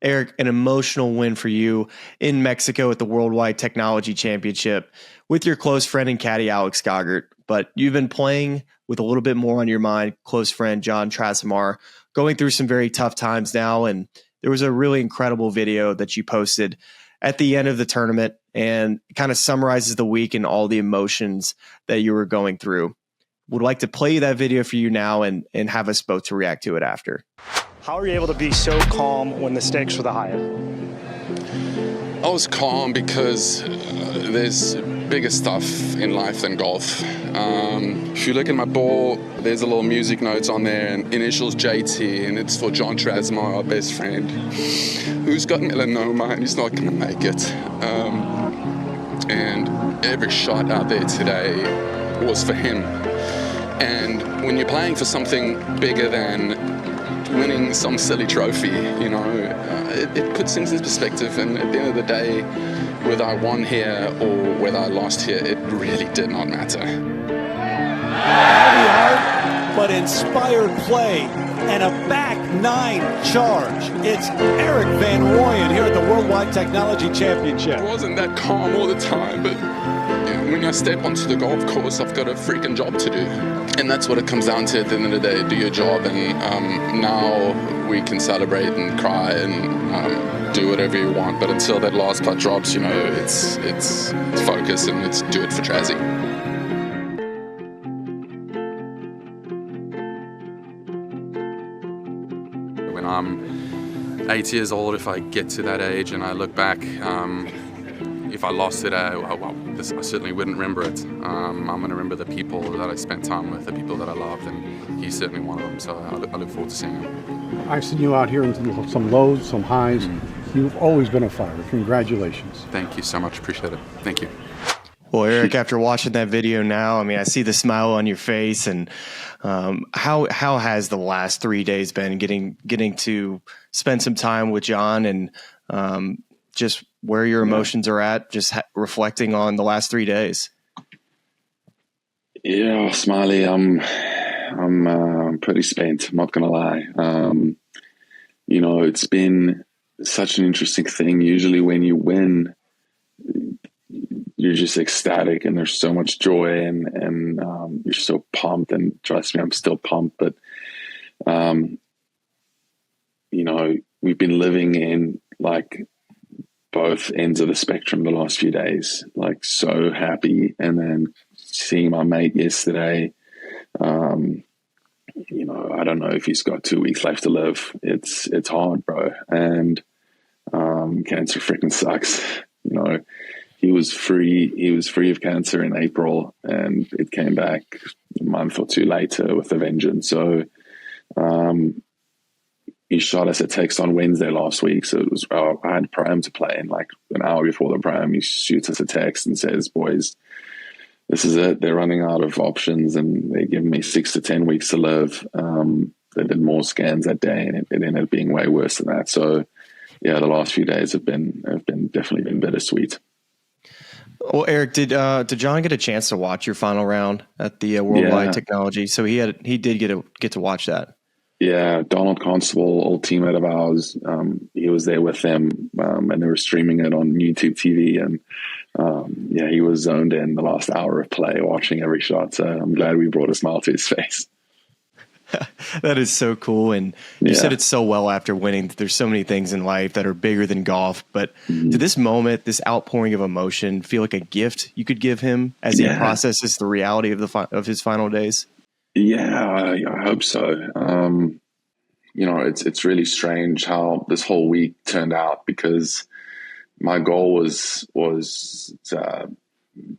Erik, an emotional win for you in Mexico at the Worldwide Technology Championship with your close friend and caddy, Alex Gaugert. But you've been playing with a little bit more on your mind, close friend Jon Trasamar, going through some very tough times now. And there was a really incredible video that you posted at the end of the tournament and kind of summarizes the week and all the emotions that you were going through. Would like to play that video for you now and have us both to react to it after. How are you able to be so calm when the stakes were the highest? I was calm because there's bigger stuff in life than golf. If you look at my ball, there's a little music notes on there, and initials JT, and it's for Jon Trasamar, our best friend, who's got melanoma and he's not going to make it. And every shot out there today was for him. And when you're playing for something bigger than winning some silly trophy, you know, it puts things in perspective. And at the end of the day, whether I won here or whether I lost here, it really did not matter. Heavy heart, but inspired play and a back nine charge. It's Erik van Rooyen here at the Worldwide Technology Championship. It wasn't that calm all the time, but when I step onto the golf course, I've got a freaking job to do. And that's what it comes down to at the end of the day. Do your job, and now we can celebrate and cry and do whatever you want. But until that last putt drops, you know, it's focus and let's do it for Trazzy. When I'm 8 years old, if I get to that age and I look back, if I lost it, I certainly wouldn't remember it. I'm going to remember the people that I spent time with, the people that I loved, and he's certainly one of them, so I look forward to seeing him. I've seen you out here in some lows, some highs. You've always been a fighter. Congratulations. Thank you so much. Appreciate it. Thank you. Well, Erik, after watching that video now, I mean, I see the smile on your face, and how has the last 3 days been getting to spend some time with Jon and just where your emotions are at, just reflecting on the last 3 days? Yeah, Smylie, I'm pretty spent. I'm not gonna lie. You know, it's been such an interesting thing. Usually, when you win, you're just ecstatic, and there's so much joy, and you're so pumped. And trust me, I'm still pumped. But you know, we've been living in like both ends of the spectrum the last few days, like so happy. And then seeing my mate yesterday, you know, I don't know if he's got 2 weeks left to live. It's hard, bro. And cancer freaking sucks. You know, he was free of cancer in April, and it came back a month or two later with a vengeance. So he shot us a text on Wednesday last week. So it was, I had Pro-Am to play, and like an hour before the Pro-Am, he shoots us a text and says, "Boys, this is it. They're running out of options, and they're giving me 6 to 10 weeks to live." They did more scans that day, and it ended up being way worse than that. So yeah, the last few days have definitely been bittersweet. Well, Erik, did Jon get a chance to watch your final round at the Worldwide Technology? So he did get to watch that. Yeah, Donald Constable, old teammate of ours, he was there with them, and they were streaming it on YouTube TV, and yeah, he was zoned in the last hour of play, watching every shot. So I'm glad we brought a smile to his face. That is so cool. And you said it so well after winning. There's so many things in life that are bigger than golf. But did this moment, this outpouring of emotion, feel like a gift you could give him as he processes the reality of his final days? Yeah, I hope so. You know, it's really strange how this whole week turned out, because my goal was to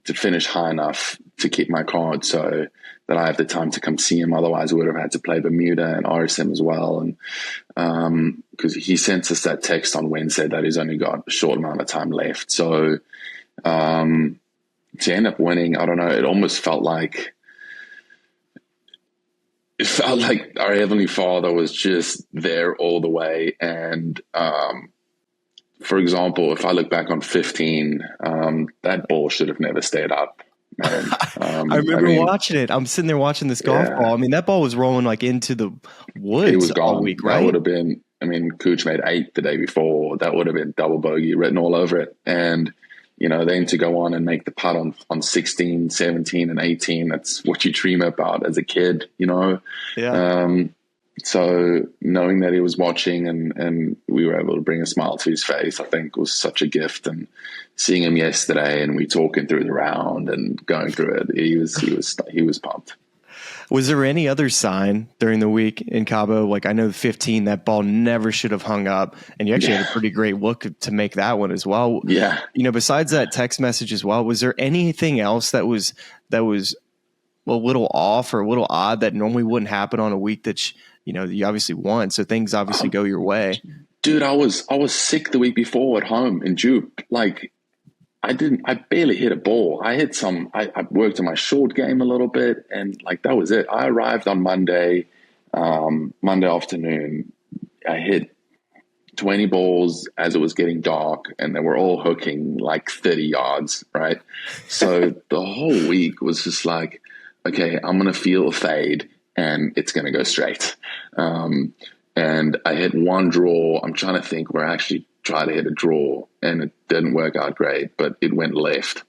finish high enough to keep my card so that I have the time to come see him. Otherwise, I would have had to play Bermuda and RSM as well. And because he sent us that text on Wednesday that he's only got a short amount of time left. So to end up winning, I don't know, it almost felt like our Heavenly Father was just there all the way. And for example, if I look back on 15, that ball should have never stayed up. Man. I remember watching it. I'm sitting there watching this golf ball. I mean, that ball was rolling like into the woods it was gone all week, right? That would have been, I mean, Cooch made 8 the day before. That would have been double bogey written all over it. And, then to go on and make the putt on 16, 17, and 18, that's what you dream about as a kid, Yeah. So knowing that he was watching and we were able to bring a smile to his face, I think was such a gift. And seeing him yesterday and we talking through the round and going through it, he was pumped. Was there any other sign during the week in Cabo? Like, I know the 15, that ball never should have hung up, and you actually had a pretty great look to make that one as well. Yeah. Besides that text message as well, was there anything else that was a little off or a little odd that normally wouldn't happen on a week that you obviously won, so things obviously go your way? Dude, I was sick the week before at home in Jupe. Like, I barely hit a ball. I worked on my short game a little bit, and like that was it. I arrived on Monday afternoon. I hit 20 balls as it was getting dark, and they were all hooking like 30 yards, right? So the whole week was just like, okay, I'm going to feel a fade, and it's going to go straight. And I hit one draw. I'm trying to think where I actually tried to hit a draw, and it didn't work out great, but it went left.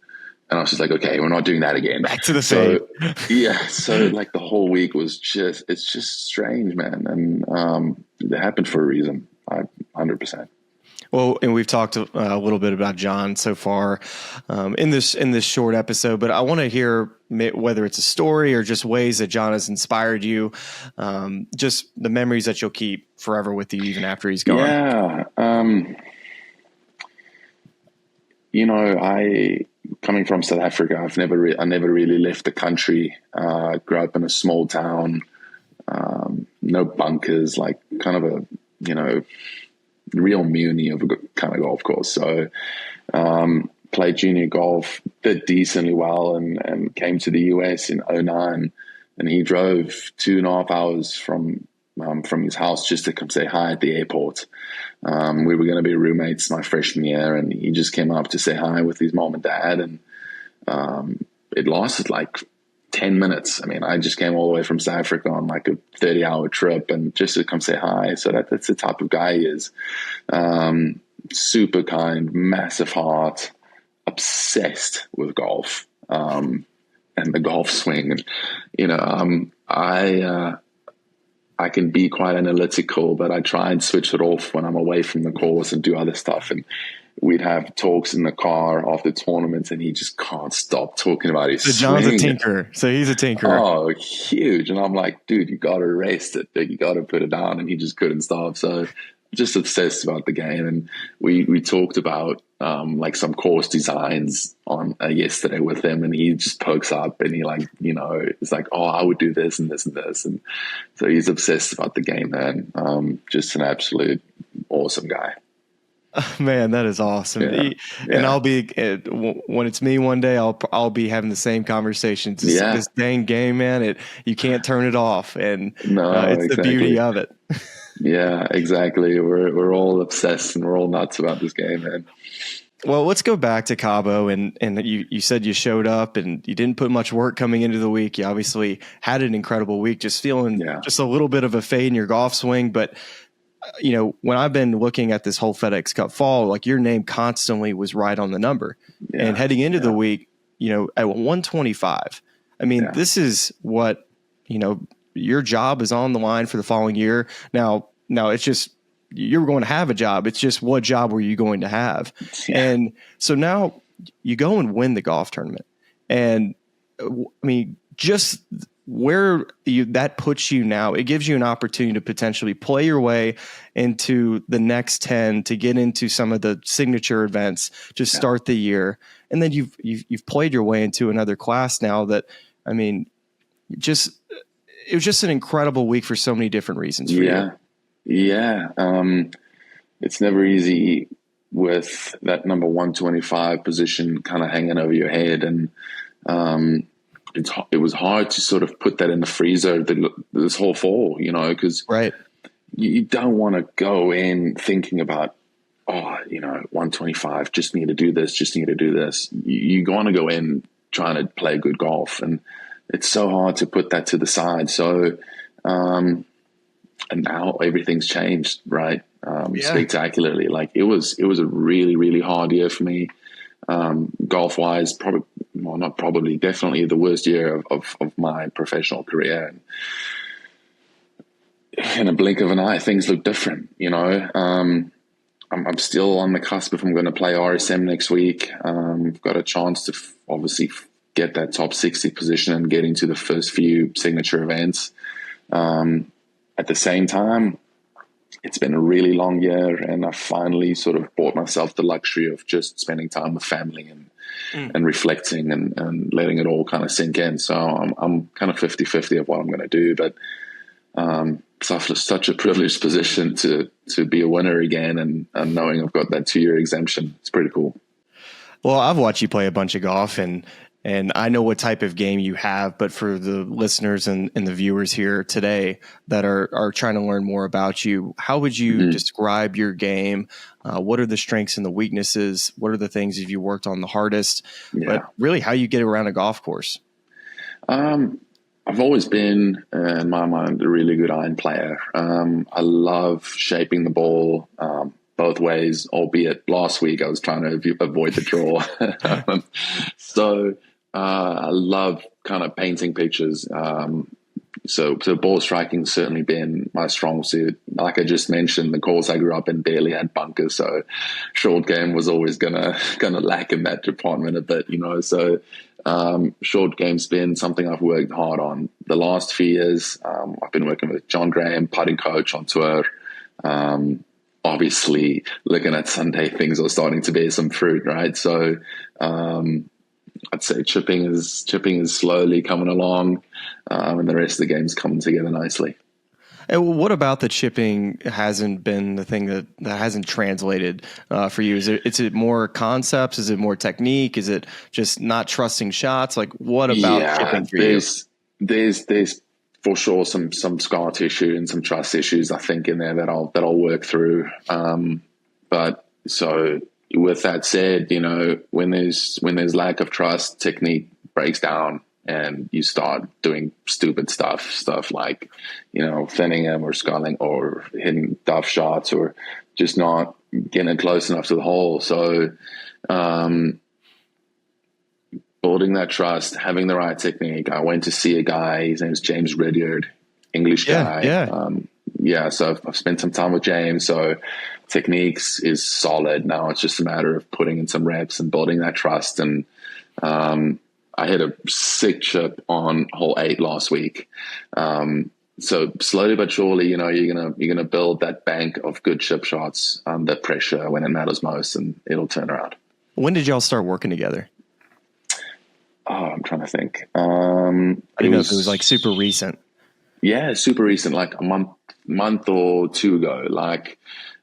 And I was just like, okay, we're not doing that again. Back to the same. Yeah. So like the whole week was it's just strange, man. And it happened for a reason. 100%. Well, and we've talked a little bit about Jon so far in this short episode, but I want to hear whether it's a story or just ways that Jon has inspired you, just the memories that you'll keep forever with you even after he's gone. Yeah. I coming from South Africa, I never really left the country. Grew up in a small town, no bunkers, like kind of a real muni of a kind of golf course. So played junior golf, did decently well, and came to the US in 2009. And he drove 2.5 hours from his house just to come say hi at the airport. We were going to be roommates my freshman year, and he just came up to say hi with his mom and dad. And it lasted like 10 minutes. I mean, I just came all the way from South Africa on like a 30-hour trip and just to come say hi. So that's the type of guy he is. Super kind, massive heart, obsessed with golf and the golf swing. And, I can be quite analytical, but I try and switch it off when I'm away from the course and do other stuff. And we'd have talks in the car after tournaments, and he just can't stop talking about his Jon's swing. a tinker. So he's a tinker. Oh, huge. And I'm like, dude, you got to rest it. You got to put it down. And he just couldn't stop. So just obsessed about the game. And we talked about like some course designs on yesterday with him, and he just pokes up and he it's like, oh, I would do this and this and this. And so he's obsessed about the game, man. Just an absolute awesome guy. Man, that is awesome. Yeah. And I'll be when it's me one day, I'll be having the same conversation. This dang game, man. You can't turn it off, and it's exactly the beauty of it. Yeah, exactly. We're all obsessed and we're all nuts about this game, man. Well, let's go back to Cabo, and you said you showed up and you didn't put much work coming into the week. You obviously had an incredible week, just feeling just a little bit of a fade in your golf swing, but. When I've been looking at this whole FedEx Cup fall, like your name constantly was right on the number. Yeah, and heading into the week, at 125, I mean, this is what, your job is on the line for the following year. Now it's just, you're going to have a job. It's just, what job were you going to have? Yeah. And so now you go and win the golf tournament. And I mean, just where that puts you now, it gives you an opportunity to potentially play your way into the next 10 to get into some of the signature events to start the year. And then you've played your way into another class now that, I mean, it was just an incredible week for so many different reasons for you. Yeah. It's never easy with that number 125 position kind of hanging over your head. And, it was hard to sort of put that in the freezer this whole fall, because you don't want to go in thinking about, 125, just need to do this. You want to go in trying to play good golf, and it's so hard to put that to the side. So now everything's changed, right? Spectacularly. Like it was a really, really hard year for me. Golf wise, definitely the worst year of my professional career. And in a blink of an eye, things look different, you know. I'm still on the cusp if I'm going to play RSM next week. I've got a chance to obviously get that top 60 position and get into the first few signature events. At the same time, it's been a really long year, and I finally sort of bought myself the luxury of just spending time with family and reflecting and letting it all kind of sink in. So I'm kind of 50-50 of what I'm going to do, but it's such a privileged position to be a winner again, and knowing I've got that 2-year exemption. It's pretty cool. Well, I've watched you play a bunch of golf, and I know what type of game you have, but for the listeners and the viewers here today that are trying to learn more about you, how would you describe your game? What are the strengths and the weaknesses? What are the things that you worked on the hardest? But really how you get around a golf course? I've always been, in my mind, a really good iron player. I love shaping the ball both ways, albeit last week I was trying to avoid the draw. So I love kind of painting pictures. So ball striking has certainly been my strong suit. Like I just mentioned, the course I grew up in barely had bunkers, so short game was always gonna lack in that department a bit, you know. So short game's been something I've worked hard on. The last few years, I've been working with John Graham, putting coach on tour. Obviously, looking at Sunday, things are starting to bear some fruit, right? So I'd say chipping is slowly coming along, and the rest of the game's coming together nicely. And what about the chipping hasn't been the thing that hasn't translated for you? Is it more concepts? Is it more technique? Is it just not trusting shots? Like, what about chipping for you? There's for sure some scar tissue and some trust issues, I think, in there that I'll work through. But so with that said, you know, when there's lack of trust, technique breaks down, and you start doing stupid stuff like, you know, thinning him or sculling or hitting duff shots or just not getting close enough to the hole. So building that trust, having the right technique. I went to see a guy, his name's James Redyard, English guy. So I've spent some time with James. So techniques is solid. Now it's just a matter of putting in some reps and building that trust. And I hit a sick chip on hole 8 last week. So slowly but surely, you know, you're gonna build that bank of good chip shots under pressure when it matters most, and it'll turn around. When did y'all start working together? Oh, I'm trying to think. I didn't know if it was like super recent. Yeah, super recent, like a month or two ago. Like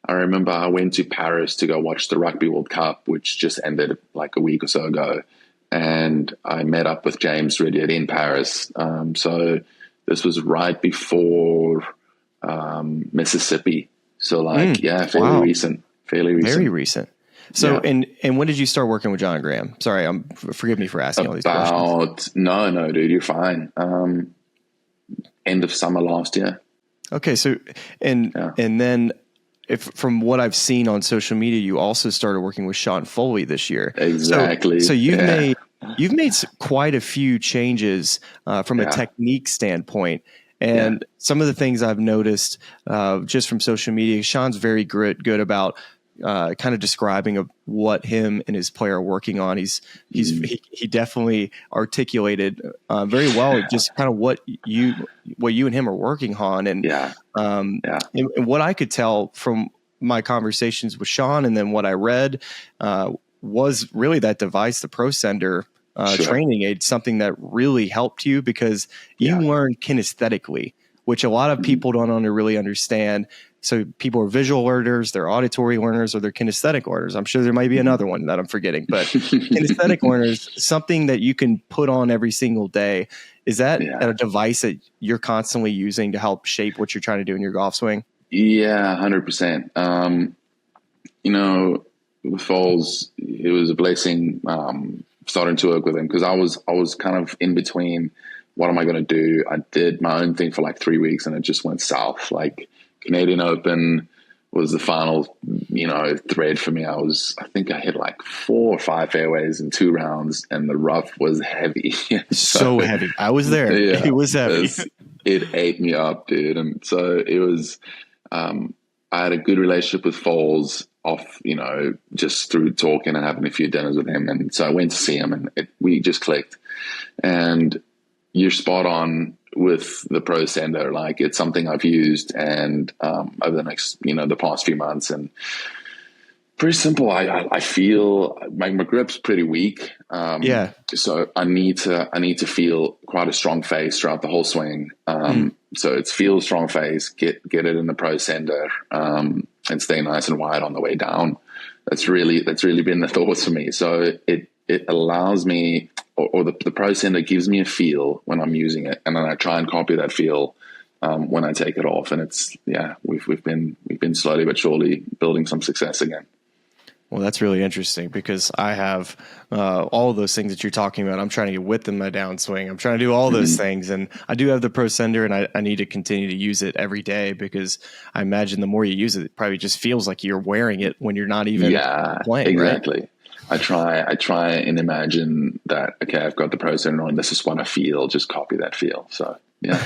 I remember I went to Paris to go watch the Rugby World Cup, which just ended like a week or so ago. And I met up with James Redyard in Paris. So this was right before Mississippi. So like, fairly recent. Very recent. So, and when did you start working with John Graham? Sorry, forgive me for asking all these questions. No, dude, you're fine. End of summer last year. Okay. So, and then from what I've seen on social media, you also started working with Sean Foley this year. Exactly. So you've made quite a few changes from a technique standpoint. And some of the things I've noticed just from social media, Sean's very good about kind of describing of what him and his player are working on. He definitely articulated very well just kind of what you and him are working on. And and what I could tell from my conversations with Sean and then what I read was really that device, the Pro Sender training aid, something that really helped you because you learned kinesthetically, which a lot of people don't really understand. So people are visual learners, they're auditory learners, or they're kinesthetic learners. I'm sure there might be another one that I'm forgetting, but kinesthetic learners, something that you can put on every single day. Is that a device that you're constantly using to help shape what you're trying to do in your golf swing? Yeah, 100%. You know, with Foles, it was a blessing starting to work with him because I was kind of in between what am I going to do? I did my own thing for like 3 weeks and it just went south. Like Canadian Open was the final, thread for me. I think I hit like 4 or 5 fairways in 2 rounds and the rough was heavy. so heavy. I was there. Yeah, it was heavy. It ate me up, dude. And so it was, I had a good relationship with Foles off, just through talking and having a few dinners with him. And so I went to see him and we just clicked. And you're spot on with the Pro Sender. Like, it's something I've used and over the next, the past few months, and pretty simple. I feel my grip's pretty weak. So I need to feel quite a strong face throughout the whole swing. So it's feel strong face, get it in the Pro Sender, and stay nice and wide on the way down. That's really been the thoughts for me. So it allows me, or the Pro Sender gives me a feel when I'm using it, and then I try and copy that feel when I take it off. And we've been slowly but surely building some success again. Well, that's really interesting because I have all of those things that you're talking about. I'm trying to get width in my downswing. I'm trying to do all those things. And I do have the Pro Sender, and I need to continue to use it every day because I imagine the more you use it, it probably just feels like you're wearing it when you're not even playing. Exactly. Right? I try and imagine that, okay, I've got the Pro Center on. This is what I feel. Just copy that feel. So, yeah.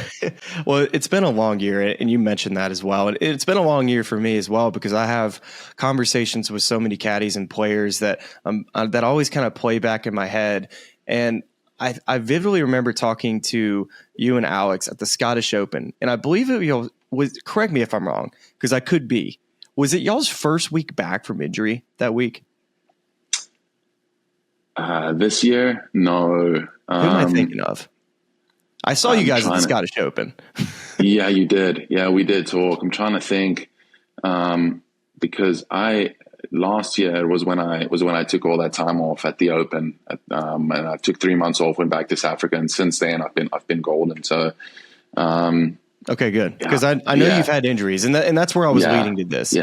Well, it's been a long year, and you mentioned that as well. And it's been a long year for me as well because I have conversations with so many caddies and players that always kind of play back in my head. And I vividly remember talking to you and Alex at the Scottish Open, and I believe it was, correct me if I'm wrong, because I could be. Was it y'all's first week back from injury that week? This year, no. Who am I thinking of? I saw you guys at the Scottish Open. Yeah, you did. Yeah, we did talk. I'm trying to think because last year was when I took all that time off at the Open, and I took 3 months off, went back to South Africa, and since then I've been golden. So. Okay, good. Because I know you've had injuries, and that's where I was leading to this.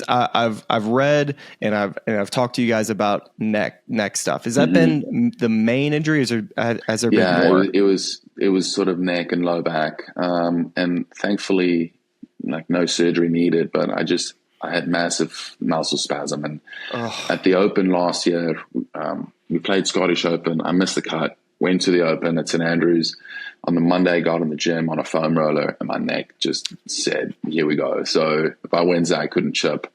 I've read and I've talked to you guys about neck stuff. Has that been the main injury, or has there been more? It was sort of neck and low back, and thankfully, like, no surgery needed. But I had massive muscle spasm, and at the Open last year, we played Scottish Open. I missed the cut. Went to the Open at St Andrews. On the Monday, I got in the gym on a foam roller, and my neck just said, here we go. So by Wednesday, I couldn't chip.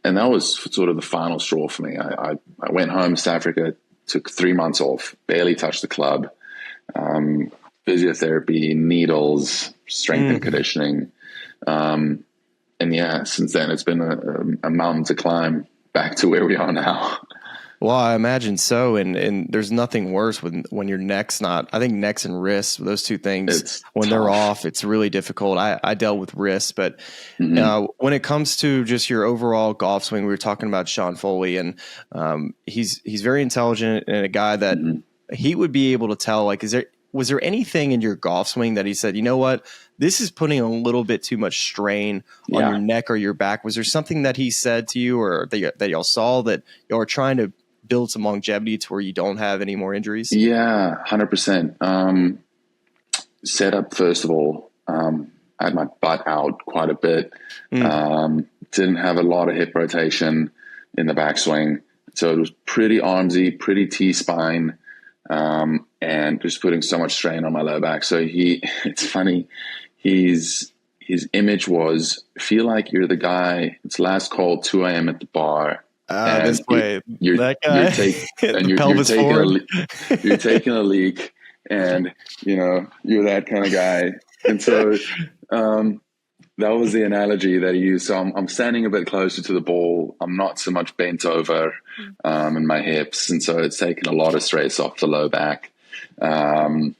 And that was sort of the final straw for me. I went home to South Africa, took 3 months off, barely touched the club, physiotherapy, needles, strength and conditioning. And since then, it's been a mountain to climb back to where we are now. Well, I imagine so, and there's nothing worse when your neck's not. I think necks and wrists, those two things, when they're off, it's really difficult. I dealt with wrists, but when it comes to just your overall golf swing, we were talking about Sean Foley, and he's very intelligent and a guy that he would be able to tell. Like, was there anything in your golf swing that he said, you know what, this is putting a little bit too much strain on your neck or your back? Was there something that he said to you, or that y'all saw that y'all are trying to build some longevity to where you don't have any more injuries? Yeah, 100%. Setup, first of all, I had my butt out quite a bit. Didn't have a lot of hip rotation in the backswing. So it was pretty armsy, pretty T-spine, and just putting so much strain on my low back. So it's funny, his image was, feel like you're the guy, it's last call, 2 a.m. at the bar, this way, that guy, you're taking a leak, and you're that kind of guy. And so that was the analogy that he used. So I'm standing a bit closer to the ball. I'm not so much bent over in my hips, and so it's taken a lot of stress off the low back. So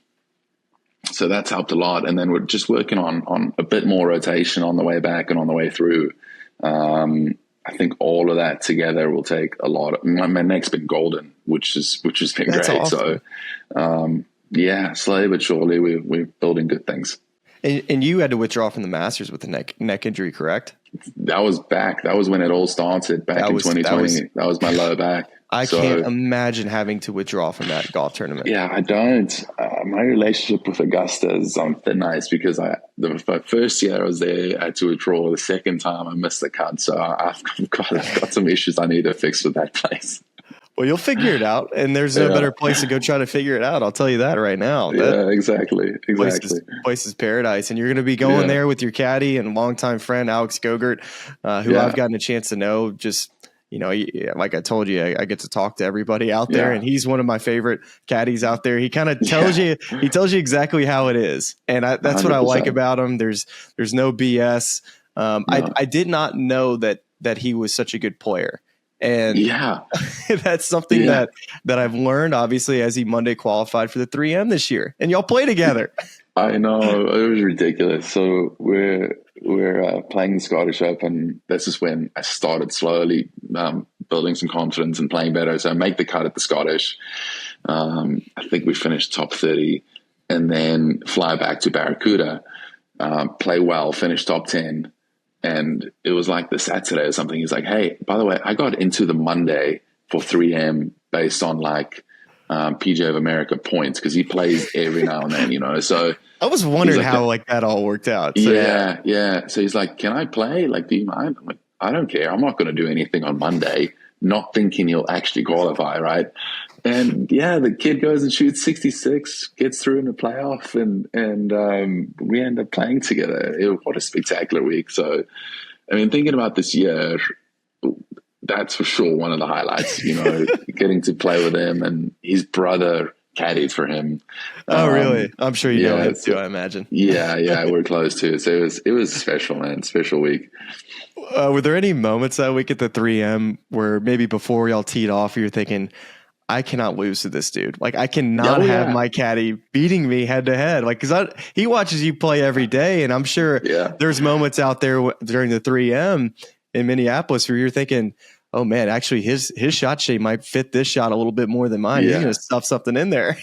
that's helped a lot. And then we're just working on a bit more rotation on the way back and on the way through. I think all of that together will take a lot. My neck's been golden, which has been great. Awesome. So slowly but surely we're building good things. And you had to withdraw from the Masters with a neck injury, correct? That was back. That was when it all started back in 2020. That was my lower back. I can't imagine having to withdraw from that golf tournament. Yeah, I don't. My relationship with Augusta is on thin ice because the first year I was there, I had to withdraw. The second time I missed the cut. So I've got some issues I need to fix with that place. Well, you'll figure it out, and there's no better place to go try to figure it out. I'll tell you that right now. Exactly. Place is paradise, and you're going to be going there with your caddy and longtime friend Alex Gaugert, who I've gotten a chance to know. Just like I told you, I get to talk to everybody out there, and he's one of my favorite caddies out there. He kind of tells you exactly how it is, and that's 100%. What I like about him. There's no BS. I did not know that he was such a good player. And that's something that I've learned, obviously, as he Monday qualified for the 3M this year, and y'all play together. I know, it was ridiculous. So we're playing the Scottish Open. This is when I started slowly building some confidence and playing better. So I make the cut at the Scottish. I think we finished top 30, and then fly back to Barracuda, play well, finish top 10. And it was like the Saturday or something. He's like, hey, by the way, I got into the Monday for 3M based on like PGA of America points because he plays every now and then, So I was wondering how that all worked out. So, yeah. So he's like, can I play? Like, do you mind? I'm like, I don't care. I'm not going to do anything on Monday, not thinking he'll actually qualify, right? And the kid goes and shoots 66, gets through in the playoff, and we end up playing together. What a spectacular week! So, I mean, thinking about this year, that's for sure one of the highlights. Getting to play with him, and his brother caddied for him. Oh, really? I'm sure you know him too. I imagine. Yeah, we're close too. So it was special, man. Special week. Were there any moments that week at the 3M where maybe before y'all teed off, you're thinking, I cannot lose to this dude. Like, I cannot have my caddy beating me head to head. Like, because he watches you play every day, and I'm sure there's moments out there during the 3M in Minneapolis where you're thinking, oh man, actually his shot shape might fit this shot a little bit more than mine. He's going to stuff something in there.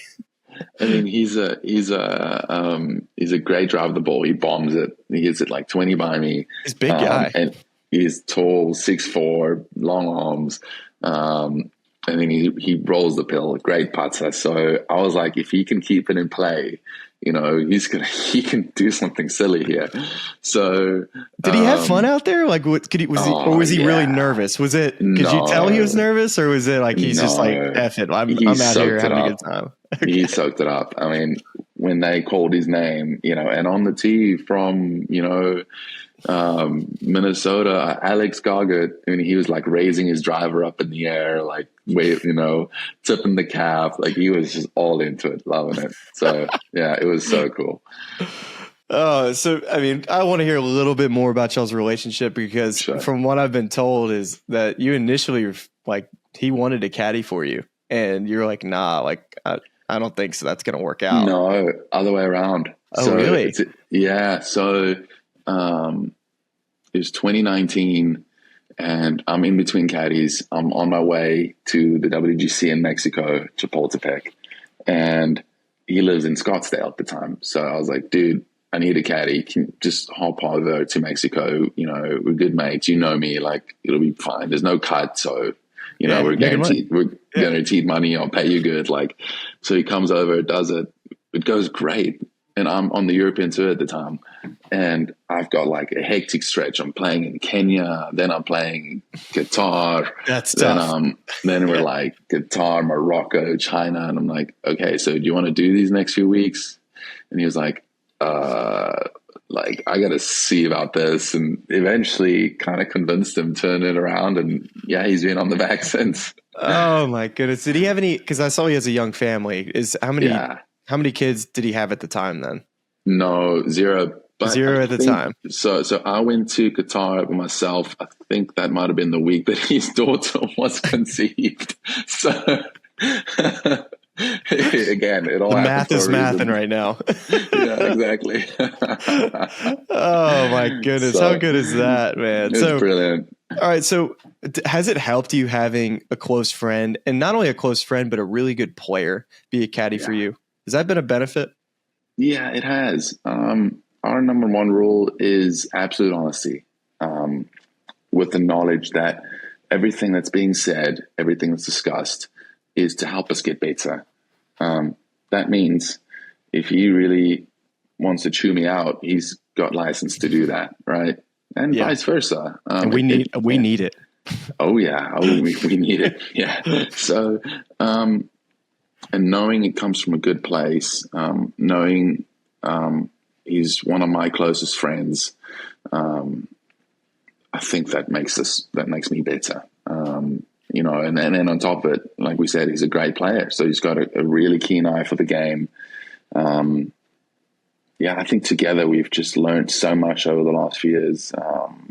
I mean, he's a great driver of the ball. He bombs it. He hits it like 20 by me. He's a big guy. And he's tall, 6'4", long arms. And then he rolls the pill, great putter. So I was like, if he can keep it in play, he can do something silly here. So did he have fun out there? Like, was he really nervous? Was it? Could you tell he was nervous, or was it like he's just like, F it, I'm out here having a good time? Okay. He soaked it up. I mean, when they called his name, and on the tee from Minnesota, Alex Gaugert, he was like raising his driver up in the air, like tipping the cap, like he was just all into it, loving it. So it was so cool. Oh, so I mean, I want to hear a little bit more about y'all's relationship because from what I've been told is that you initially like he wanted a caddy for you, and you're like, nah, like I don't think so. That's gonna work out. No, other way around. Oh, really? So. It was 2019, and I'm in between caddies. I'm on my way to the WGC in Mexico, Chapultepec, and he lives in Scottsdale at the time. So I was like, dude, I need a caddy. Can you just hop over to Mexico? We're good mates. You know me, like it'll be fine. There's no cut, so we're guaranteed money. I'll pay you good. Like, so he comes over, does it. It goes great. And I'm on the European tour at the time, and I've got like a hectic stretch. I'm playing in Kenya, then I'm playing Qatar. That's tough. Then we're like Qatar, Morocco, China, and I'm like, okay, so do you want to do these next few weeks? And he was like, I got to see about this, and eventually kind of convinced him, turn it around, and he's been on the back since. Oh my goodness! Did he have any? Because I saw he has a young family. How many kids did he have at the time then? No, 0. But zero at the time. So I went to Qatar with myself. I think that might have been the week that his daughter was conceived. So again, it all the math is mathing right now. Yeah, exactly. Oh my goodness. How good is that, man? It's brilliant. All right. So has it helped you having a close friend, and not only a close friend, but a really good player be a caddy for you? Has that been a benefit? Yeah, it has. Our number one rule is absolute honesty, with the knowledge that everything that's being said, everything that's discussed is to help us get better. That means if he really wants to chew me out, he's got license to do that, right? And vice versa. And we need it. Oh yeah, we need it. Yeah. So, and knowing it comes from a good place, knowing he's one of my closest friends, I think that makes me better. You know, and then on top of it, like we said, he's a great player, so he's got a really keen eye for the game. Yeah, I think together we've just learned so much over the last few years.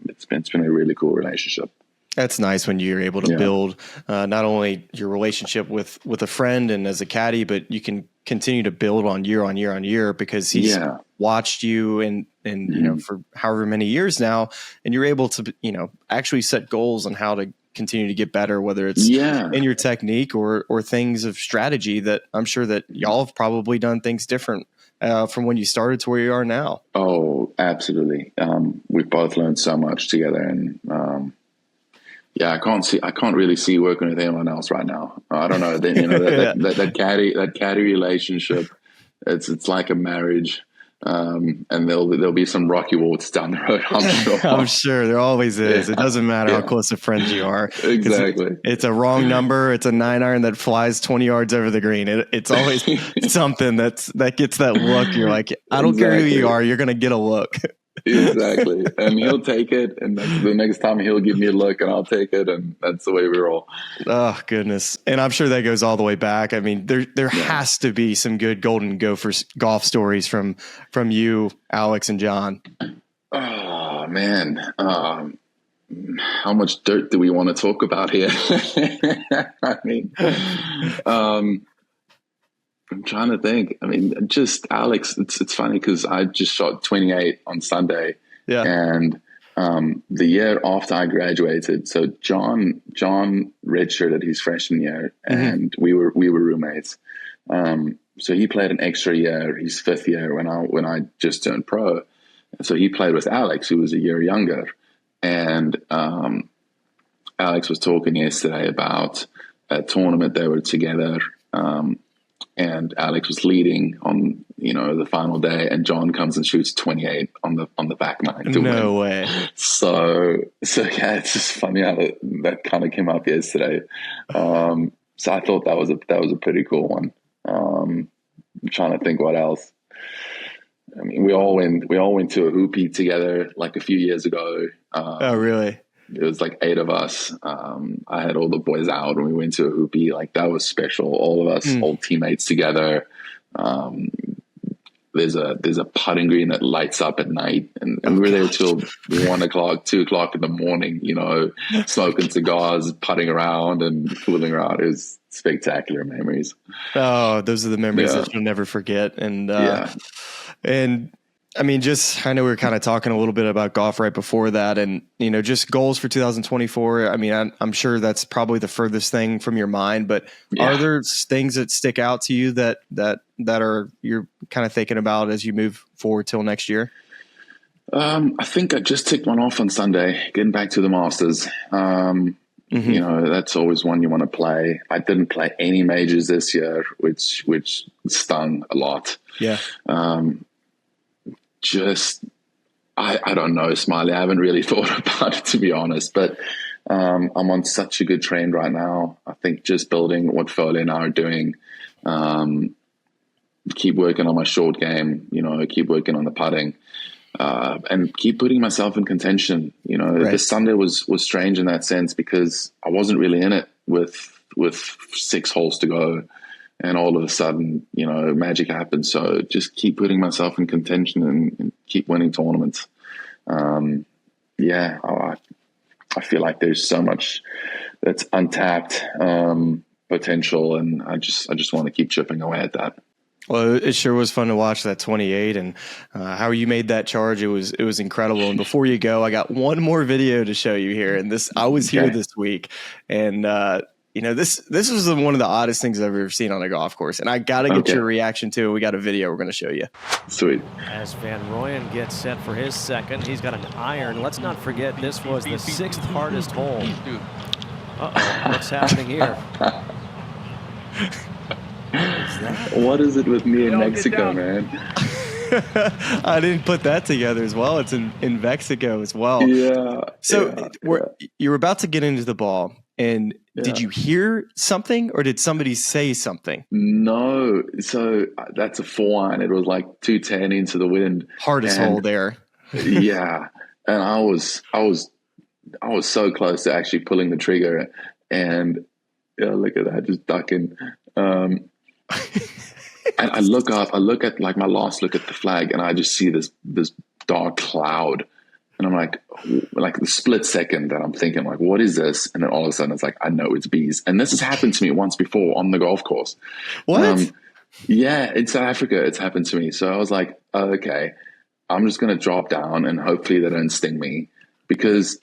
It's been a really cool relationship. That's nice when you're able to build not only your relationship with a friend and as a caddy, but you can continue to build on year because he's watched you and you know, for however many years now, and you're able to, you know, actually set goals on how to continue to get better, whether it's in your technique or things of strategy that I'm sure that y'all have probably done things different from when you started to where you are now. Oh, absolutely. We've both learned so much together, and I can't really see working with anyone else right now. I don't know. You know, that caddy relationship, it's like a marriage. And there'll be some rocky walks down the road, I'm sure. I'm sure there always is. It doesn't matter how close of friends you are. Exactly. It's a wrong number. It's a 9-iron that flies 20 yards over the green. It's always something that gets that look. You're like, I don't care who you are. You're going to get a look. Exactly. And he'll take it, and the next time he'll give me a look and I'll take it, and that's the way we roll. Oh goodness. And I'm sure that goes all the way back. I mean, there has to be some good Golden Gophers golf stories from you, Alex and Jon. Oh man. How much dirt do we want to talk about here? I mean, I'm trying to think. I mean, just Alex, it's funny because I just shot 28 on Sunday. Yeah. And the year after I graduated, so Jon redshirted his freshman year, and we were roommates. So he played an extra year, his fifth year when I just turned pro. So he played with Alex, who was a year younger. And Alex was talking yesterday about a tournament they were together. And Alex was leading on, you know, the final day, and Jon comes and shoots 28 on the back nine. No way. So yeah, it's just funny how that kind of came up yesterday. So I thought that was a pretty cool one. I'm trying to think what else. I mean, we all went to a hoopie together like a few years ago. Oh, really? It was like 8 of us. I had all the boys out and we went to a hoopie. Like, that was special. All of us, all teammates together. There's a putting green that lights up at night, and we were there till 1 o'clock, 2 o'clock in the morning, you know, smoking cigars, putting around and fooling around. It was spectacular memories. Oh, those are the memories that you'll never forget. And, and I mean, I know we were kind of talking a little bit about golf right before that, and, you know, just goals for 2024. I mean, I'm sure that's probably the furthest thing from your mind, but are there things that stick out to you that are you're kind of thinking about as you move forward till next year? I think I just ticked one off on Sunday, getting back to the Masters. You know, that's always one you want to play. I didn't play any majors this year, which stung a lot. Yeah. I don't know, Smylie. I haven't really thought about it, to be honest, but I'm on such a good trend right now. I think just building what Foley and I are doing, keep working on my short game, you know, keep working on the putting, and keep putting myself in contention. You know, this Sunday was strange in that sense because I wasn't really in it with 6 holes to go. And all of a sudden, you know, magic happens. So just keep putting myself in contention and keep winning tournaments. I feel like there's so much that's untapped potential, and I just want to keep chipping away at that. Well, it sure was fun to watch that 28 and how you made that charge. It was incredible. And before you go, I got one more video to show you here. And I was here this week, and you know, this was one of the oddest things I've ever seen on a golf course, and I got to get your reaction to it. We got a video we're going to show you. Sweet. As Van Rooyen gets set for his second, he's got an iron. Let's not forget this was the 6th hardest hole Uh-oh, what's happening here? What is it with me in Mexico, man? I didn't put that together as well. It's in Mexico as well. Yeah. So you were about to get into the ball, and did you hear something, or did somebody say something? No. So that's a 4-iron. It was like 210 into the wind. Hardest hole there. Yeah. And I was so close to actually pulling the trigger, and look at that, just ducking. And I look up, I look at like my last look at the flag, and I just see this dark cloud, and I'm like the split second that I'm thinking like, what is this? And then all of a sudden it's like, I know it's bees. And this has happened to me once before on the golf course. What? Yeah, in South Africa, it's happened to me. So I was like, okay, I'm just going to drop down and hopefully they don't sting me, because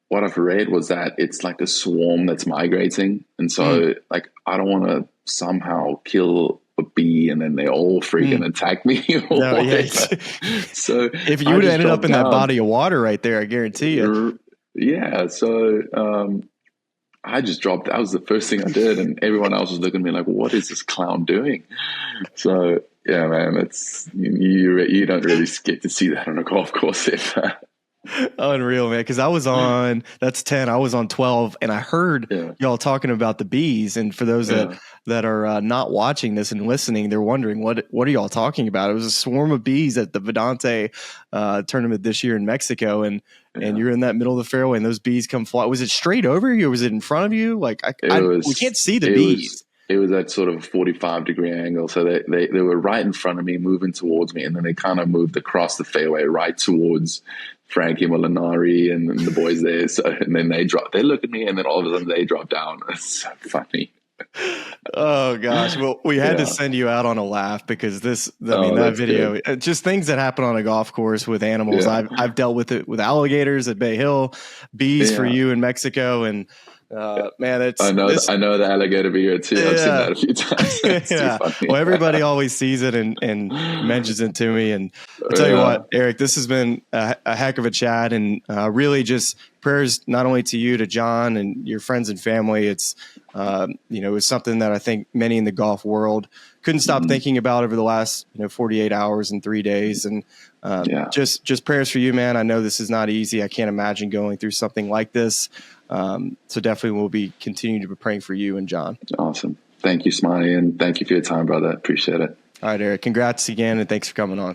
what I've read was that it's like a swarm that's migrating. And so like, I don't want to somehow kill a bee and then they all freaking attack me. No, yeah. So if you would have ended up in that body of water right there, I guarantee you. Yeah. So I just dropped. That was the first thing I did. And everyone else was looking at me like, what is this clown doing? So yeah, man, it's, you don't really get to see that on a golf course if unreal, man. Because I was on, that's 10. I was on 12, and I heard y'all talking about the bees. And for those that are not watching this and listening, they're wondering what are y'all talking about? It was a swarm of bees at the Vedante tournament this year in Mexico, and you're in that middle of the fairway, and those bees come fly. Was it straight over you, or was it in front of you? Like we can't see the bees. It was at sort of a 45-degree angle. So they were right in front of me, moving towards me, and then they kind of moved across the fairway right towards Frankie Molinari and the boys there. So, and then they look at me, and then all of a sudden they drop down. It's so funny. Oh gosh. Well, we had to send you out on a laugh, because that video, just things that happen on a golf course with animals. Yeah. I've dealt with it with alligators at Bay Hill, bees for you in Mexico, and man, I know the alligator be here too. I've seen that a few times. It's too funny. Well, everybody always sees it and mentions it to me. And I'll tell you what, Erik, this has been a heck of a chat, and really just prayers not only to you, to Jon and your friends and family. It's it was something that I think many in the golf world couldn't stop thinking about over the last 48 hours and 3 days. And just prayers for you, man. I know this is not easy. I can't imagine going through something like this. So definitely we'll be continuing to be praying for you and Jon. Awesome. Thank you, Smylie, and thank you for your time, brother. Appreciate it. All right, Erik. Congrats again, and thanks for coming on.